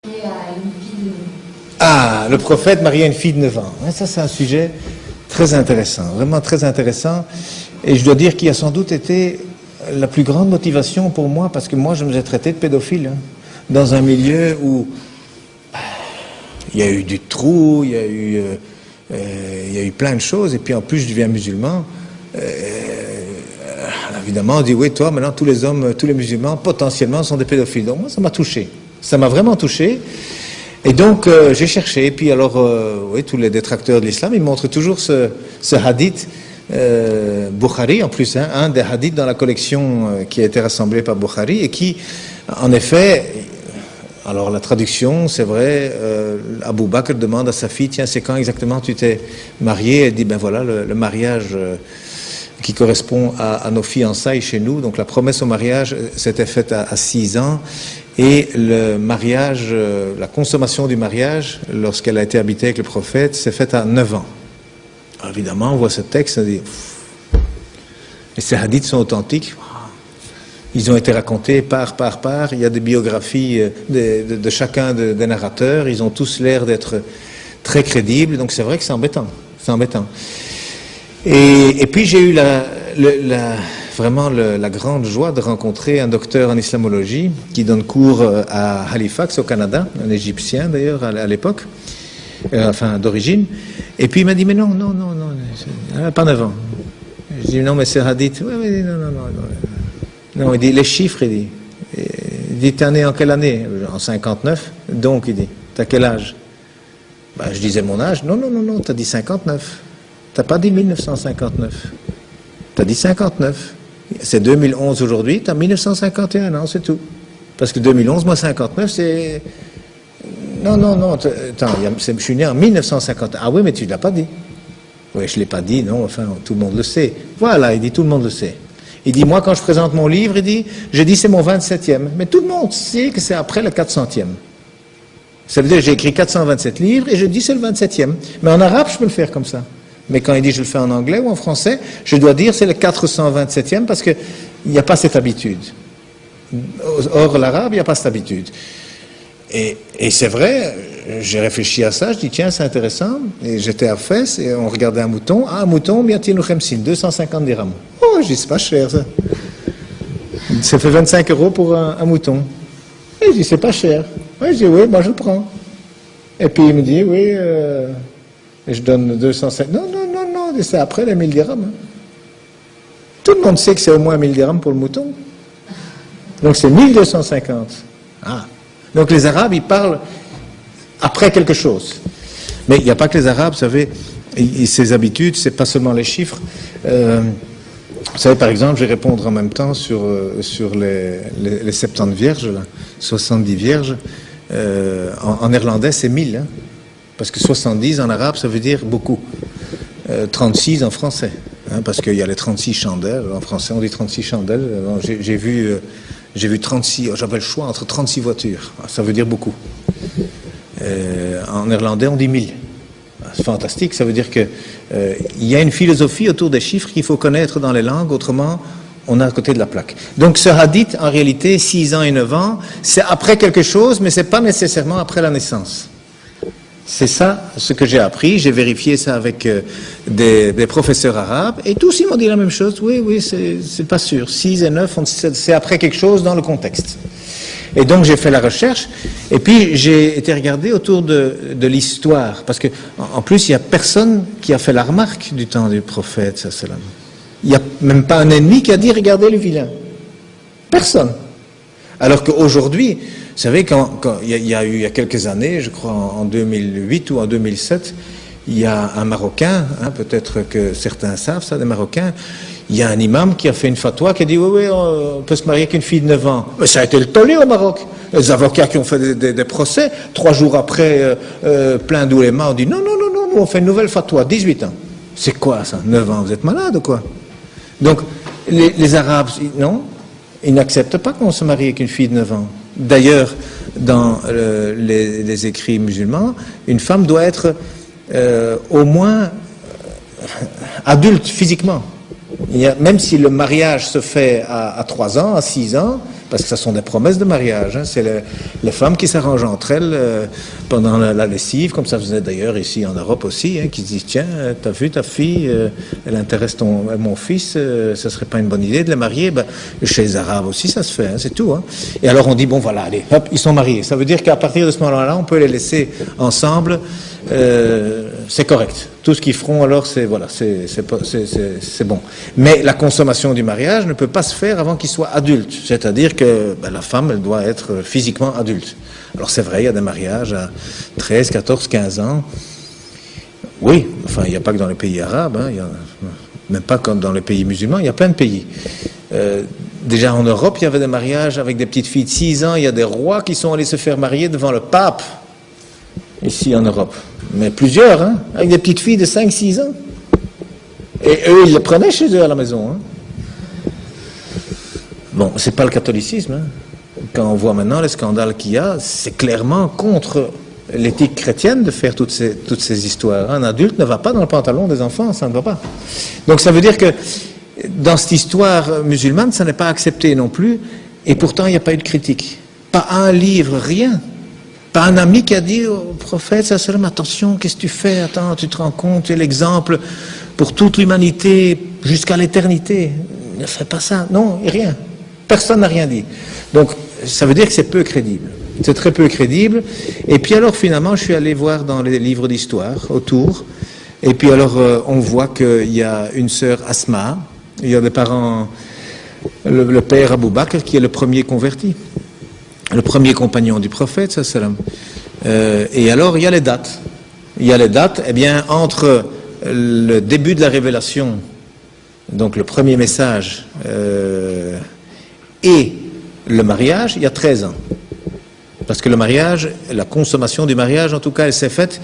Et à une fille de... Ah, le prophète marié à une fille de 9 ans. Ça, c'est un sujet très intéressant, vraiment très intéressant. Et je dois dire qu'il a sans doute été la plus grande motivation pour moi, parce que moi, je me suis traité de pédophile, hein, dans un milieu où il y a eu du trou, il y a eu plein de choses, et puis en plus, je deviens musulman. Évidemment, on dit, oui, toi, maintenant, tous les hommes, tous les musulmans, potentiellement, sont des pédophiles. Donc, moi, ça m'a touché. Ça m'a vraiment touché. Et donc, j'ai cherché. Et puis, alors, oui, tous les détracteurs de l'islam, ils montrent toujours ce hadith Bukhari, en plus, hein, un des hadiths dans la collection qui a été rassemblée par Bukhari, et qui, en effet, alors la traduction, c'est vrai, Abu Bakr demande à sa fille, tiens, c'est quand exactement tu t'es marié? Elle dit, ben voilà, le mariage qui correspond à nos fiançailles chez nous. Donc la promesse au mariage s'était faite à 6 ans, et le mariage, la consommation du mariage, lorsqu'elle a été habitée avec le prophète, s'est faite à 9 ans. Alors, évidemment, on voit ce texte, on dit, et ces hadiths sont authentiques. Ils ont été racontés par. Il y a des biographies de chacun des narrateurs. Ils ont tous l'air d'être très crédibles. Donc c'est vrai que c'est embêtant. C'est embêtant. Et puis j'ai eu vraiment la grande joie de rencontrer un docteur en islamologie qui donne cours à Halifax, au Canada, un Égyptien d'ailleurs à l'époque, enfin d'origine. Et puis il m'a dit, mais non, elle n'a pas 9 ans. Je dis, non, mais c'est hadith. Oui, mais non. Non, il dit, les chiffres, il dit, t'es né en quelle année? En 59. Donc, il dit, t'as quel âge? Ben, je disais mon âge. Non, t'as dit 59. T'as pas dit 1959. T'as dit 59. C'est 2011 aujourd'hui, t'as 1951 ans, c'est tout. Parce que 2011, moi 59, c'est... Non, attends, je suis né en 1950. Ah oui, mais tu ne l'as pas dit. Oui, je ne l'ai pas dit, non, enfin, tout le monde le sait. Voilà, il dit, tout le monde le sait. Il dit, moi, quand je présente mon livre, je dis, c'est mon 27e. Mais tout le monde sait que c'est après le 400e. Ça veut dire que j'ai écrit 427 livres et je dis, c'est le 27e. Mais en arabe, je peux le faire comme ça. Mais quand il dit, je le fais en anglais ou en français, je dois dire, c'est le 427e parce qu'il n'y a pas cette habitude. Or, l'arabe, il n'y a pas cette habitude. Et c'est vrai, j'ai réfléchi à ça, je dis tiens, c'est intéressant, et j'étais à Fès, et on regardait un mouton, un mouton, biatil khemsin, 250 dirhams. Oh, je dis, c'est pas cher ça. Ça fait 25 € pour un mouton. Et je dis, c'est pas cher. Oui, je dis, oui, moi je le prends. Et puis il me dit, oui, et je donne 250. Non, c'est après les 1000 dirhams. Hein. Tout le monde sait que c'est au moins 1000 dirhams pour le mouton. Donc c'est 1250. Ah. Donc les Arabes, ils parlent après quelque chose. Mais il n'y a pas que les Arabes, vous savez, ces habitudes, c'est pas seulement les chiffres. Vous savez, par exemple, je vais répondre en même temps sur les 70 vierges, là, 70 vierges. En néerlandais, c'est 1000, hein, parce que 70 en arabe, ça veut dire beaucoup. 36 en français, hein, parce qu'il y a les 36 chandelles. En français, on dit 36 chandelles. J'ai vu 36, j'avais le choix entre 36 voitures. Ça veut dire beaucoup. En néerlandais, on dit 1000. C'est fantastique, ça veut dire que il y a une philosophie autour des chiffres qu'il faut connaître dans les langues, autrement, on est à côté de la plaque. Donc ce hadith, en réalité, 6 ans et 9 ans, c'est après quelque chose, mais c'est pas nécessairement après la naissance. C'est ça ce que j'ai appris, j'ai vérifié ça avec des professeurs arabes, et tous ils m'ont dit la même chose, oui, c'est pas sûr, 6 et 9, c'est après quelque chose dans le contexte. Et donc j'ai fait la recherche, et puis j'ai été regarder autour de l'histoire, parce que en plus il n'y a personne qui a fait la remarque du temps du prophète, sallam. Il n'y a même pas un ennemi qui a dit regardez le vilain. Personne. Alors qu'aujourd'hui, vous savez, quand il y a quelques années, je crois en 2008 ou en 2007, il y a un Marocain, hein, peut-être que certains savent ça, des Marocains, il y a un imam qui a fait une fatwa qui a dit oui, on peut se marier avec une fille de 9 ans. Mais ça a été le tollé au Maroc. Les avocats qui ont fait des procès, 3 jours après, plein d'oulémas ont dit non, nous on fait une nouvelle fatwa, 18 ans. C'est quoi ça, 9 ans, vous êtes malade ou quoi? Donc, les Arabes, non, ils n'acceptent pas qu'on se marie avec une fille de 9 ans. D'ailleurs, dans les écrits musulmans, une femme doit être au moins adulte physiquement. Même si le mariage se fait à 3 ans, à 6 ans, parce que ce sont des promesses de mariage. Hein. C'est les femmes qui s'arrangent entre elles pendant la lessive, comme ça faisait d'ailleurs ici en Europe aussi, hein, qui se disent tiens, t'as vu ta fille, elle intéresse mon fils, ça serait pas une bonne idée de les marier. Ben, chez les Arabes aussi ça se fait, hein, c'est tout. Hein. Et alors on dit bon voilà, allez, hop, ils sont mariés. Ça veut dire qu'à partir de ce moment-là, on peut les laisser ensemble. C'est correct. Tout ce qu'ils feront alors, c'est voilà, c'est bon. Mais la consommation du mariage ne peut pas se faire avant qu'ils soient adultes. C'est-à-dire que ben, la femme, elle doit être physiquement adulte. Alors c'est vrai, il y a des mariages à 13, 14, 15 ans. Oui, enfin, il n'y a pas que dans les pays arabes, hein, même pas comme dans les pays musulmans, il y a plein de pays. Déjà en Europe, il y avait des mariages avec des petites filles de 6 ans. Il y a des rois qui sont allés se faire marier devant le pape, ici en Europe. Mais plusieurs, hein, avec des petites filles de 5-6 ans. Et eux, ils les prenaient chez eux à la maison. Hein. Bon, c'est pas le catholicisme. Hein. Quand on voit maintenant les scandales qu'il y a, c'est clairement contre l'éthique chrétienne de faire toutes ces histoires. Un adulte ne va pas dans le pantalon des enfants, ça ne va pas. Donc ça veut dire que dans cette histoire musulmane, ça n'est pas accepté non plus, et pourtant il n'y a pas eu de critique. Pas un livre, rien. Pas un ami qui a dit au prophète, attention, qu'est-ce que tu fais? Attends, tu te rends compte, tu es l'exemple pour toute l'humanité jusqu'à l'éternité. Ne fais pas ça. Non, rien. Personne n'a rien dit. Donc, ça veut dire que c'est peu crédible. C'est très peu crédible. Et puis alors, finalement, je suis allé voir dans les livres d'histoire autour. Et puis alors, on voit qu'il y a une sœur Asma. Il y a des parents, le père Abou Bakr, qui est le premier converti. Le premier compagnon du prophète, et alors il y a les dates. Il y a les dates, eh bien, entre le début de la révélation, donc le premier message, et le mariage, il y a 13 ans. Parce que le mariage, la consommation du mariage, en tout cas, elle s'est faite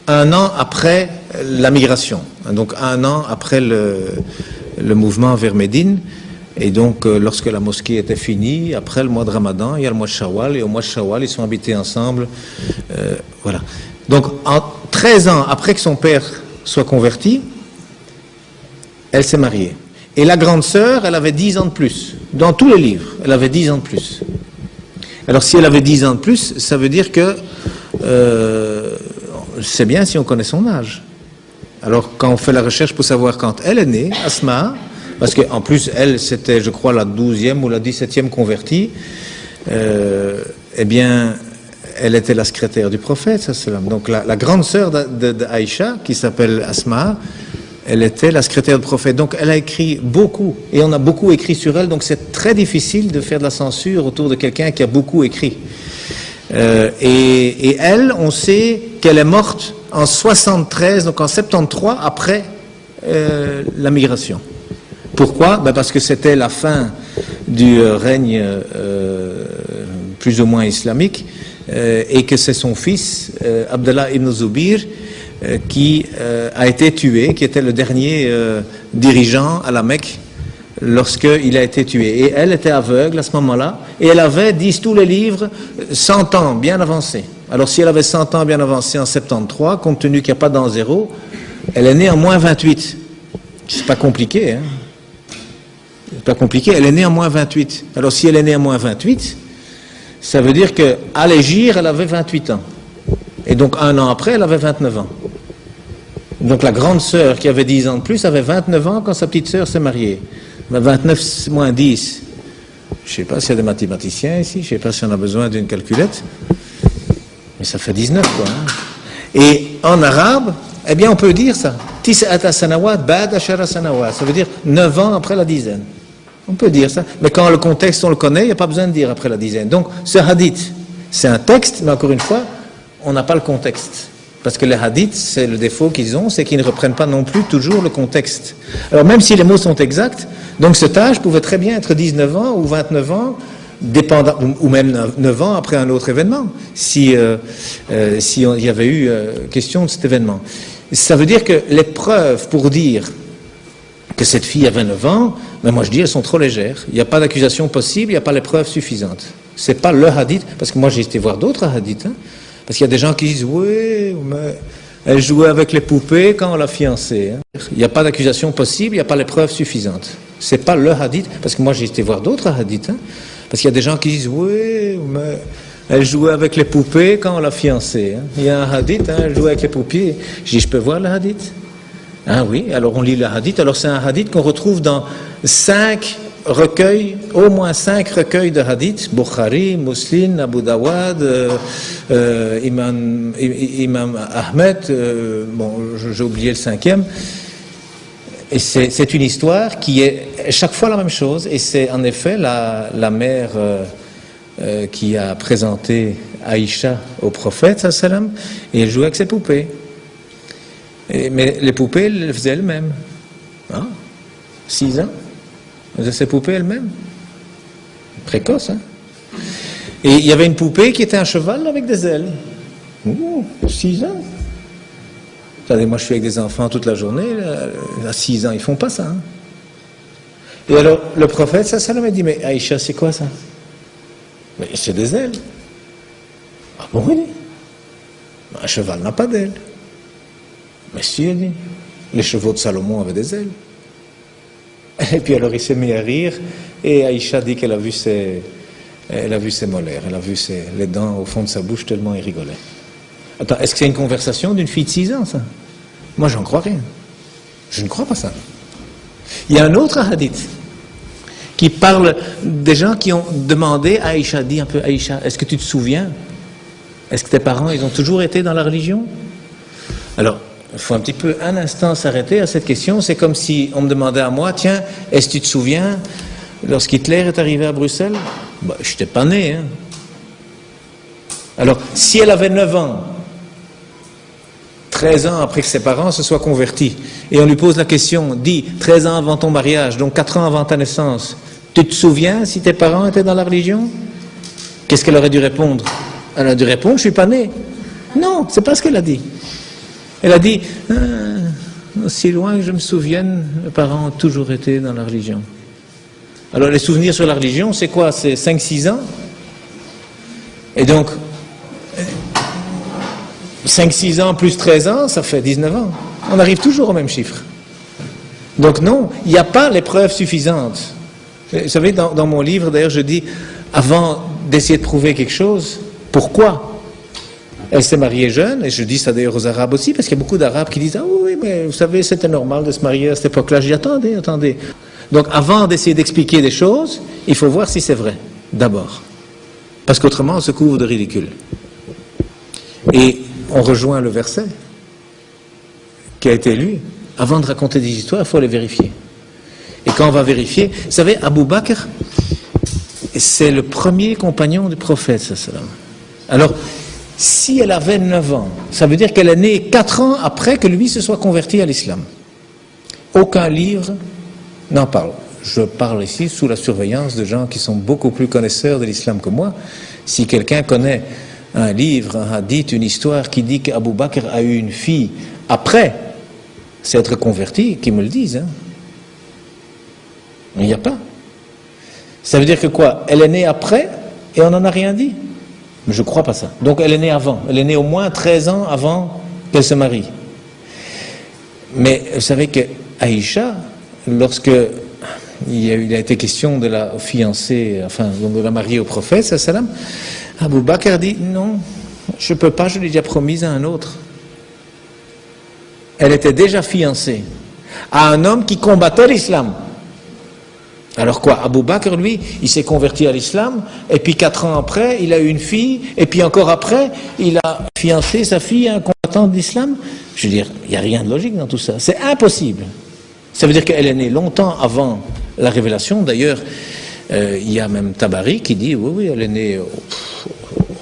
1 an après la migration. Donc 1 an après le mouvement vers Médine. Et donc, lorsque la mosquée était finie, après le mois de Ramadan, il y a le mois de Shawwal, et au mois de Shawwal, ils sont habités ensemble. Voilà. Donc, 13 ans après que son père soit converti, elle s'est mariée. Et la grande sœur, elle avait 10 ans de plus. Dans tous les livres, elle avait 10 ans de plus. Alors, si elle avait 10 ans de plus, ça veut dire que c'est bien si on connaît son âge. Alors, quand on fait la recherche pour savoir quand elle est née, Asma, parce qu'en plus, elle, c'était, je crois, la 12e ou la 17e convertie, eh bien, elle était la secrétaire du prophète, donc la grande sœur d'Aïcha, qui s'appelle Asma, elle était la secrétaire du prophète. Donc, elle a écrit beaucoup, et on a beaucoup écrit sur elle, donc c'est très difficile de faire de la censure autour de quelqu'un qui a beaucoup écrit. Et elle, on sait qu'elle est morte en 73, donc en 73, après la migration. Pourquoi? Ben parce que c'était la fin du règne plus ou moins islamique et que c'est son fils, Abdallah ibn Zubir, qui a été tué, qui était le dernier dirigeant à la Mecque lorsqu'il a été tué. Et elle était aveugle à ce moment-là, et elle avait, disent tous les livres, 100 ans bien avancés. Alors si elle avait 100 ans bien avancés en 73, compte tenu qu'il n'y a pas d'an zéro, elle est née en moins 28. C'est pas compliqué, hein. C'est pas compliqué, elle est née en moins 28. Alors si elle est née en moins 28, ça veut dire qu'à l'Hégire, elle avait 28 ans. Et donc 1 an après, elle avait 29 ans. Donc la grande sœur qui avait 10 ans de plus avait 29 ans quand sa petite sœur s'est mariée. 29 moins 10. Je ne sais pas s'il y a des mathématiciens ici, je ne sais pas si on a besoin d'une calculette. Mais ça fait 19, quoi. Hein. Et en arabe, eh bien on peut dire ça. Tis'ata sanawat ba'da ashara sanawat. Ça veut dire 9 ans après la dizaine. On peut dire ça. Mais quand le contexte, on le connaît, il n'y a pas besoin de dire après la dizaine. Donc ce hadith, c'est un texte, mais encore une fois, on n'a pas le contexte. Parce que les hadiths, c'est le défaut qu'ils ont, c'est qu'ils ne reprennent pas non plus toujours le contexte. Alors même si les mots sont exacts, donc cet âge pouvait très bien être 19 ans ou 29 ans, dépendant, ou même 9 ans après un autre événement, si il y avait eu question de cet événement. Ça veut dire que les preuves pour dire que cette fille avait 9 ans, mais moi je dis elles sont trop légères. Il n'y a pas d'accusation possible, il n'y a pas les preuves suffisantes. C'est pas le hadith, parce que moi j'ai été voir d'autres hadiths, hein, parce qu'il y a des gens qui disent oui, mais elle jouait avec les poupées quand on l'a fiancée. Hein. Il n'y a pas d'accusation possible, il n'y a pas les preuves suffisantes. C'est pas le hadith, parce que moi j'ai été voir d'autres hadiths. Hein. Parce qu'il y a des gens qui disent, oui, mais elle jouait avec les poupées quand on l'a fiancée. Hein. Il y a un hadith, hein, elle jouait avec les poupées. Je dis, je peux voir le hadith? Ah oui, alors on lit le hadith. Alors c'est un hadith qu'on retrouve dans 5 recueils, au moins 5 recueils de hadith, Bukhari, Muslim, Abu Dawud, Imam Ahmed, bon, j'ai oublié le 5e. Et c'est une histoire qui est chaque fois la même chose, et c'est en effet la mère qui a présenté Aïcha au prophète, sallam, et elle jouait avec ses poupées. Mais les poupées, elle les faisait elle-même. Hein? 6 ans. Elle faisait ses poupées elle-même. Précoce, hein? Et il y avait une poupée qui était un cheval avec des ailes. 6 ans. Attendez, moi je suis avec des enfants toute la journée, à 6 ans, ils font pas ça. Hein? Et alors, le prophète, ça m'a dit, mais Aïcha, c'est quoi ça? Mais c'est des ailes. Ah bon, oui. Un cheval n'a pas d'ailes. Mais si, elle dit, les chevaux de Salomon avaient des ailes. Et puis alors il s'est mis à rire, et Aïcha dit qu'elle a vu ses molaires, elle a vu les dents au fond de sa bouche tellement il rigolait. Attends, est-ce que c'est une conversation d'une fille de 6 ans, ça? Moi, j'en crois rien. Je ne crois pas ça. Il y a un autre hadith qui parle des gens qui ont demandé à Aïcha, dit un peu, Aïcha, est-ce que tu te souviens? Est-ce que tes parents, ils ont toujours été dans la religion? Alors, il faut un petit peu, un instant, s'arrêter à cette question. C'est comme si on me demandait à moi, tiens, est-ce que tu te souviens, lorsqu'Hitler est arrivé à Bruxelles? Ben, je n'étais pas né. Hein. Alors, si elle avait 9 ans, 13 ans après que ses parents se soient convertis, et on lui pose la question, dis, 13 ans avant ton mariage, donc 4 ans avant ta naissance, tu te souviens si tes parents étaient dans la religion? Qu'est-ce qu'elle aurait dû répondre? Elle a dû répondre, je ne suis pas né. Non, c'est pas ce qu'elle a dit. Elle a dit, aussi loin que je me souvienne, mes parents ont toujours été dans la religion. Alors les souvenirs sur la religion, c'est quoi? C'est 5-6 ans. Et donc, 5-6 ans plus 13 ans, ça fait 19 ans. On arrive toujours au même chiffre. Donc non, il n'y a pas les preuves suffisantes. Vous savez, dans mon livre, d'ailleurs, je dis, avant d'essayer de prouver quelque chose, pourquoi? Elle s'est mariée jeune, et je dis ça d'ailleurs aux Arabes aussi, parce qu'il y a beaucoup d'Arabes qui disent, ah oui, mais vous savez, c'était normal de se marier à cette époque-là. Je dis, attendez. Donc avant d'essayer d'expliquer des choses, il faut voir si c'est vrai, d'abord. Parce qu'autrement, on se couvre de ridicule. Et on rejoint le verset qui a été lu. Avant de raconter des histoires, il faut les vérifier. Et quand on va vérifier, vous savez, Abu Bakr, c'est le premier compagnon du prophète, sallam. Alors, si elle avait 9 ans, ça veut dire qu'elle est née 4 ans après que lui se soit converti à l'islam. Aucun livre n'en parle. Je parle ici sous la surveillance de gens qui sont beaucoup plus connaisseurs de l'islam que moi. Si quelqu'un connaît un livre, un hadith, une histoire qui dit qu'Abu Bakr a eu une fille après s'être converti, qu'ils me le disent. Hein. Mais il n'y a pas. Ça veut dire que quoi? Elle est née après et on n'en a rien dit? Mais je ne crois pas ça. Donc elle est née avant. Elle est née au moins 13 ans avant qu'elle se marie. Mais vous savez que Aïcha, lorsque il a été question de la fiancée, enfin de la marier au prophète, sallam, Abu Bakr dit non, je ne peux pas, je l'ai déjà promise à un autre. Elle était déjà fiancée à un homme qui combattait l'islam. Alors quoi, Abu Bakr, lui, il s'est converti à l'islam, et puis 4 ans après, il a eu une fille, et puis encore après, il a fiancé sa fille à un combattant de l'islam. Je veux dire, il n'y a rien de logique dans tout ça. C'est impossible. Ça veut dire qu'elle est née longtemps avant la révélation. D'ailleurs, il y a même Tabari qui dit, oui, elle est née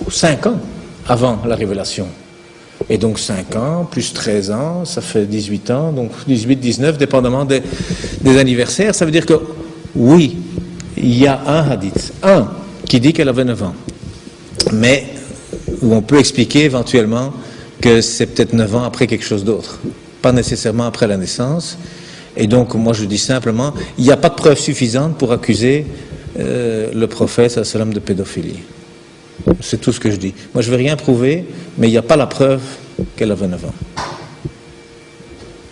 5 ans avant la révélation. Et donc 5 ans, plus 13 ans, ça fait 18 ans, donc 18, 19, dépendamment des anniversaires. Ça veut dire que, oui, il y a un hadith, qui dit qu'elle avait 9 ans. Mais où on peut expliquer éventuellement que c'est peut-être 9 ans après quelque chose d'autre. Pas nécessairement après la naissance. Et donc, moi je dis simplement, il n'y a pas de preuve suffisante pour accuser le prophète sallam de pédophilie. C'est tout ce que je dis. Moi je ne vais rien prouver, mais il n'y a pas la preuve qu'elle avait 9 ans.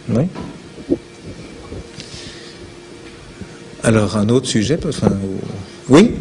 Oui? Alors, un autre sujet, enfin, oui?